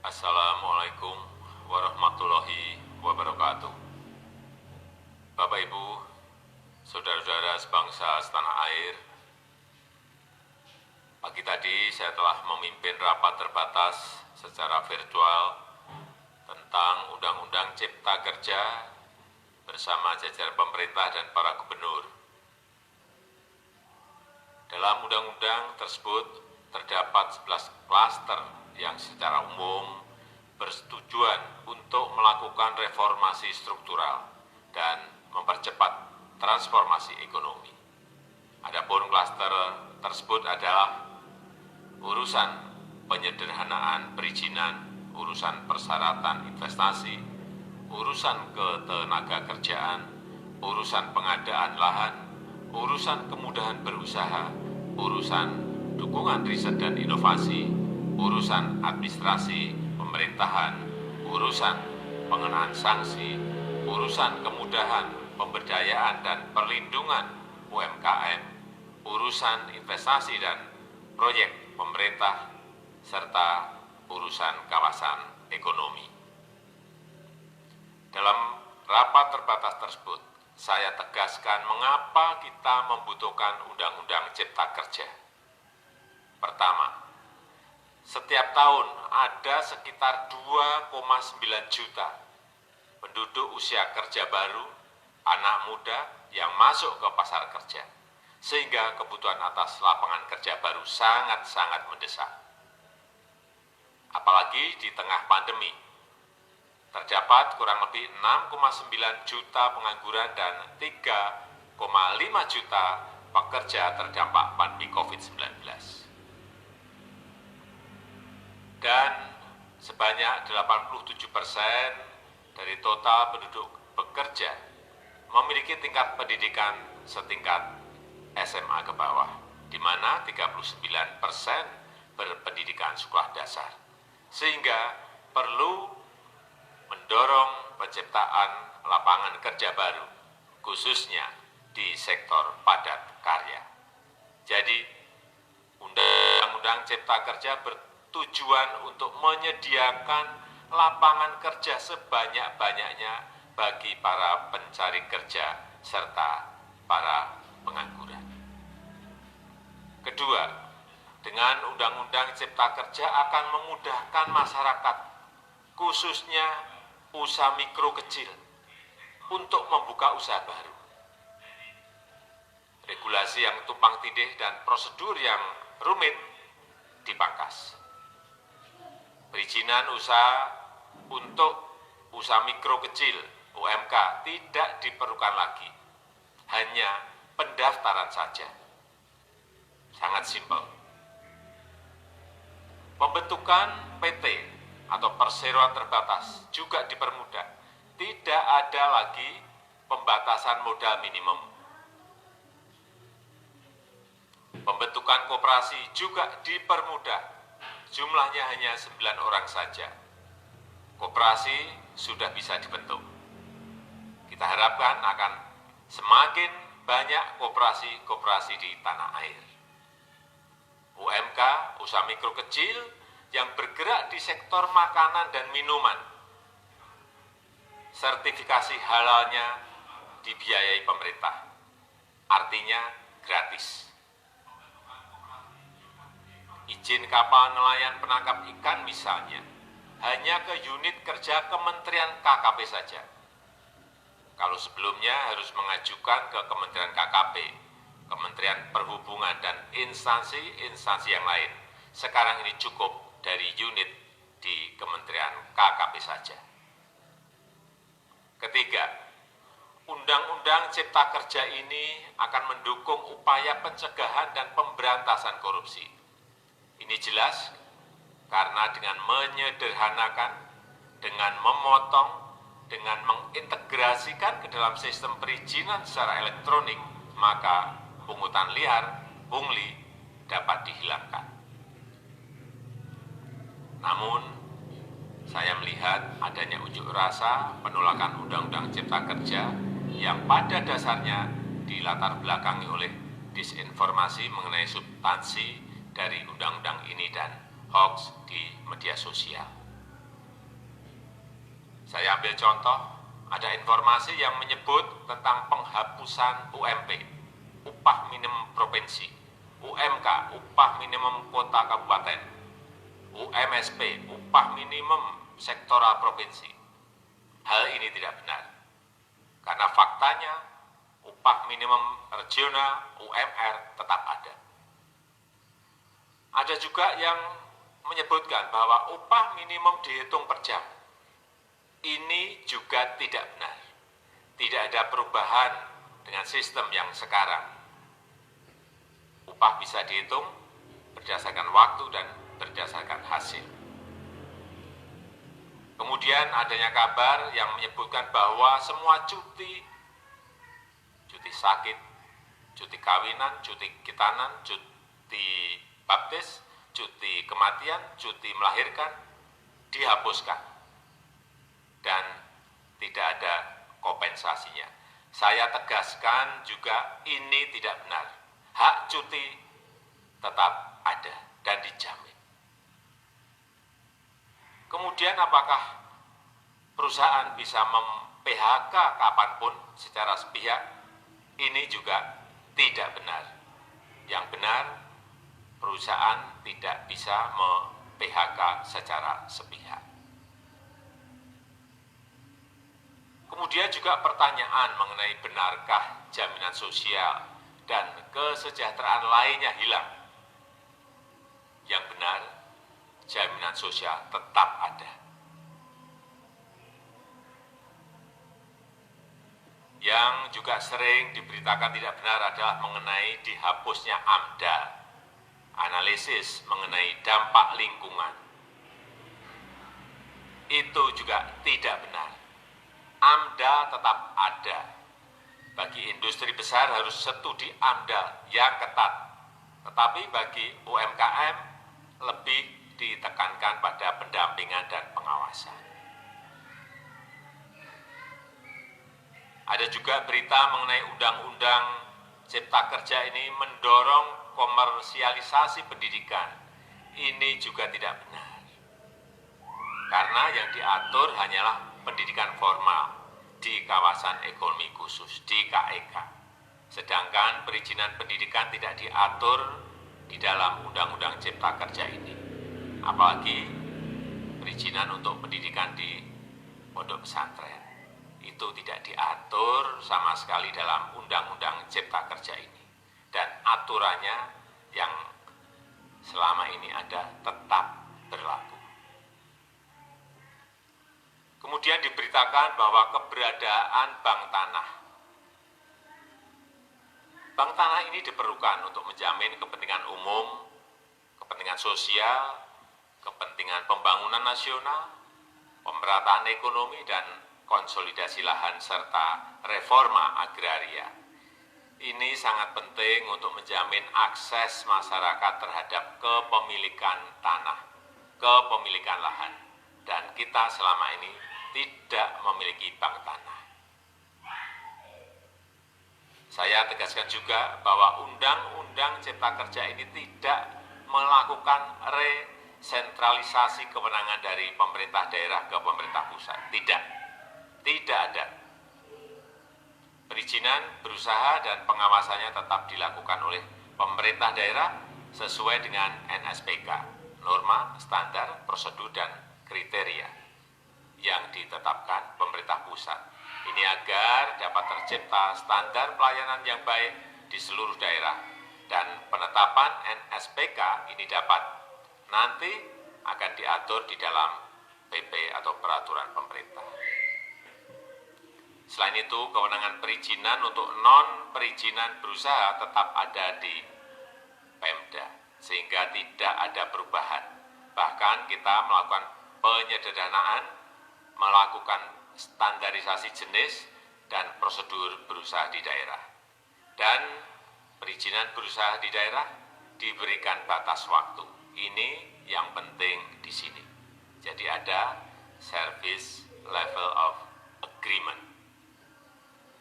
Assalamualaikum warahmatullahi wabarakatuh. Bapak Ibu, saudara-saudara sebangsa setanah air, pagi tadi saya telah memimpin rapat terbatas secara virtual tentang Undang-Undang Cipta Kerja bersama jajaran pemerintah dan para gubernur. Dalam undang-undang tersebut terdapat 11 klaster yang secara umum bertujuan untuk melakukan reformasi struktural dan mempercepat transformasi ekonomi. Adapun klaster tersebut adalah urusan penyederhanaan perizinan, urusan persyaratan investasi, urusan ketenagakerjaan, urusan pengadaan lahan, urusan kemudahan berusaha, urusan dukungan riset dan inovasi, urusan administrasi pemerintahan, urusan pengenaan sanksi, urusan kemudahan pemberdayaan dan perlindungan UMKM, urusan investasi dan proyek pemerintah, serta urusan kawasan ekonomi. Dalam rapat terbatas tersebut, saya tegaskan mengapa kita membutuhkan Undang-Undang Cipta Kerja. Pertama, setiap tahun ada sekitar 2,9 juta penduduk usia kerja baru, anak muda yang masuk ke pasar kerja, sehingga kebutuhan atas lapangan kerja baru sangat-sangat mendesak. Apalagi di tengah pandemi, terdapat kurang lebih 6,9 juta pengangguran dan 3,5 juta pekerja terdampak pandemi COVID-19. Dan sebanyak 87% dari total penduduk bekerja memiliki tingkat pendidikan setingkat SMA ke bawah, di mana 39% berpendidikan sekolah dasar. Sehingga perlu mendorong penciptaan lapangan kerja baru, khususnya di sektor padat karya. Jadi, Undang-Undang Cipta Kerja bertujuan untuk menyediakan lapangan kerja sebanyak-banyaknya bagi para pencari kerja serta para pengangguran. Kedua, dengan Undang-Undang Cipta Kerja akan memudahkan masyarakat, khususnya usaha mikro kecil, untuk membuka usaha baru. Regulasi yang tumpang tindih dan prosedur yang rumit dipangkas. Perizinan usaha untuk usaha mikro kecil (UMK) tidak diperlukan lagi, hanya pendaftaran saja. Sangat simpel. Pembentukan PT atau perseroan terbatas juga dipermudah. Tidak ada lagi pembatasan modal minimum. Pembentukan koperasi juga dipermudah. Jumlahnya hanya 9 orang saja. Koperasi sudah bisa dibentuk. Kita harapkan akan semakin banyak koperasi-koperasi di tanah air. UMK, usaha mikro kecil yang bergerak di sektor makanan dan minuman, sertifikasi halalnya dibiayai pemerintah, artinya gratis. Izin kapal nelayan penangkap ikan misalnya, hanya ke unit kerja Kementerian KKP saja. Kalau sebelumnya harus mengajukan ke Kementerian KKP, Kementerian Perhubungan, dan instansi-instansi yang lain, sekarang ini cukup dari unit di Kementerian KKP saja. Ketiga, Undang-Undang Cipta Kerja ini akan mendukung upaya pencegahan dan pemberantasan korupsi. Ini jelas karena dengan menyederhanakan, dengan memotong, dengan mengintegrasikan ke dalam sistem perizinan secara elektronik, maka pungutan liar, pungli, dapat dihilangkan. Namun, saya melihat adanya unjuk rasa penolakan Undang-Undang Cipta Kerja yang pada dasarnya dilatar belakangi oleh disinformasi mengenai substansi dari undang-undang ini dan hoax di media sosial. Saya ambil contoh, ada informasi yang menyebut tentang penghapusan UMP, upah minimum provinsi, UMK, upah minimum kota kabupaten, UMSP, upah minimum sektoral provinsi. Hal ini tidak benar, karena faktanya upah minimum regional, UMR, tetap ada. Ada juga yang menyebutkan bahwa upah minimum dihitung per jam. Ini juga tidak benar. Tidak ada perubahan dengan sistem yang sekarang. Upah bisa dihitung berdasarkan waktu dan berdasarkan hasil. Kemudian adanya kabar yang menyebutkan bahwa semua cuti sakit, cuti kawinan, cuti khitanan, cuti baptis, cuti kematian, cuti melahirkan dihapuskan dan tidak ada kompensasinya. Saya tegaskan juga ini tidak benar. Hak cuti tetap ada dan dijamin. Kemudian apakah perusahaan bisa mem-PHK kapanpun secara sepihak? Ini juga tidak benar. Yang benar, perusahaan tidak bisa mem-PHK secara sepihak. Kemudian juga pertanyaan mengenai benarkah jaminan sosial dan kesejahteraan lainnya hilang. Yang benar, jaminan sosial tetap ada. Yang juga sering diberitakan tidak benar adalah mengenai dihapusnya AMDA, analisis mengenai dampak lingkungan. Itu juga tidak benar. AMDA tetap ada. Bagi industri besar harus studi AMDA yang ketat. Tetapi bagi UMKM lebih ditekankan pada pendampingan dan pengawasan. Ada juga berita mengenai Undang-Undang Cipta Kerja ini mendorong komersialisasi pendidikan. Ini juga tidak benar. Karena yang diatur hanyalah pendidikan formal di kawasan ekonomi khusus, di KEK. Sedangkan perizinan pendidikan tidak diatur di dalam Undang-Undang Cipta Kerja ini. Apalagi perizinan untuk pendidikan di pondok pesantren. Itu tidak diatur sama sekali dalam Undang-Undang Cipta Kerja ini. Dan aturannya yang selama ini ada tetap berlaku. Kemudian diberitakan bahwa keberadaan bank tanah. Bank tanah ini diperlukan untuk menjamin kepentingan umum, kepentingan sosial, kepentingan pembangunan nasional, pemerataan ekonomi, dan konsolidasi lahan serta reforma agraria. Ini sangat penting untuk menjamin akses masyarakat terhadap kepemilikan tanah, kepemilikan lahan, dan kita selama ini tidak memiliki bank tanah. Saya tegaskan juga bahwa Undang-Undang Cipta Kerja ini tidak melakukan resentralisasi kewenangan dari pemerintah daerah ke pemerintah pusat. Tidak ada. Perizinan berusaha dan pengawasannya tetap dilakukan oleh pemerintah daerah sesuai dengan NSPK, norma, standar, prosedur, dan kriteria yang ditetapkan pemerintah pusat. Ini agar dapat tercipta standar pelayanan yang baik di seluruh daerah, dan penetapan NSPK ini nanti akan diatur di dalam PP atau peraturan pemerintah. Selain itu, kewenangan perizinan untuk non-perizinan berusaha tetap ada di Pemda, sehingga tidak ada perubahan. Bahkan kita melakukan penyederhanaan, melakukan standarisasi jenis dan prosedur berusaha di daerah. Dan perizinan berusaha di daerah diberikan batas waktu. Ini yang penting di sini. Jadi ada service level of agreement.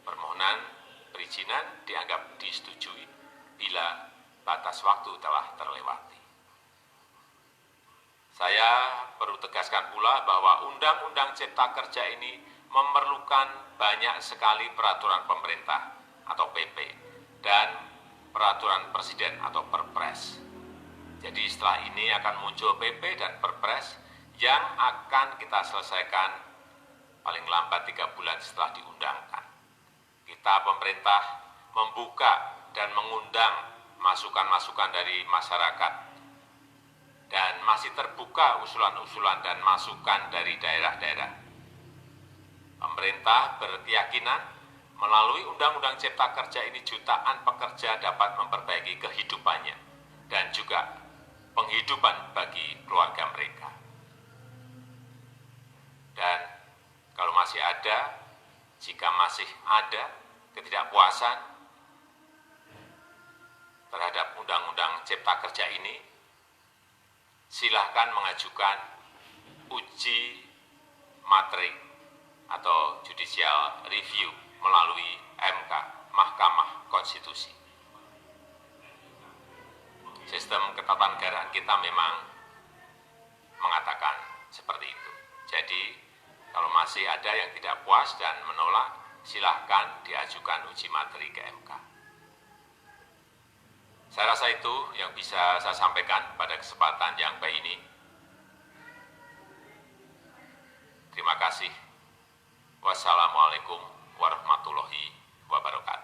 Permohonan perizinan dianggap disetujui bila batas waktu telah terlewati. Saya perlu tegaskan pula bahwa Undang-Undang Cipta Kerja ini memerlukan banyak sekali peraturan pemerintah atau PP dan peraturan presiden atau Perpres. Jadi setelah ini akan muncul PP dan Perpres yang akan kita selesaikan paling lambat 3 bulan setelah diundangkan. Kita pemerintah membuka dan mengundang masukan-masukan dari masyarakat dan masih terbuka usulan-usulan dan masukan dari daerah-daerah. Pemerintah berkeyakinan melalui Undang-Undang Cipta Kerja ini jutaan pekerja dapat memperbaiki kehidupannya dan juga penghidupan bagi keluarga mereka. Dan kalau masih ada, jika masih ada ketidakpuasan terhadap Undang-Undang Cipta Kerja ini, silahkan mengajukan uji materi atau judicial review melalui MK, Mahkamah Konstitusi. Sistem ketatanegaraan kita memang mengatakan seperti itu. Jadi, kalau masih ada yang tidak puas dan menolak, silahkan diajukan uji materi ke MK. Saya rasa itu yang bisa saya sampaikan pada kesempatan yang baik ini. Terima kasih. Wassalamualaikum warahmatullahi wabarakatuh.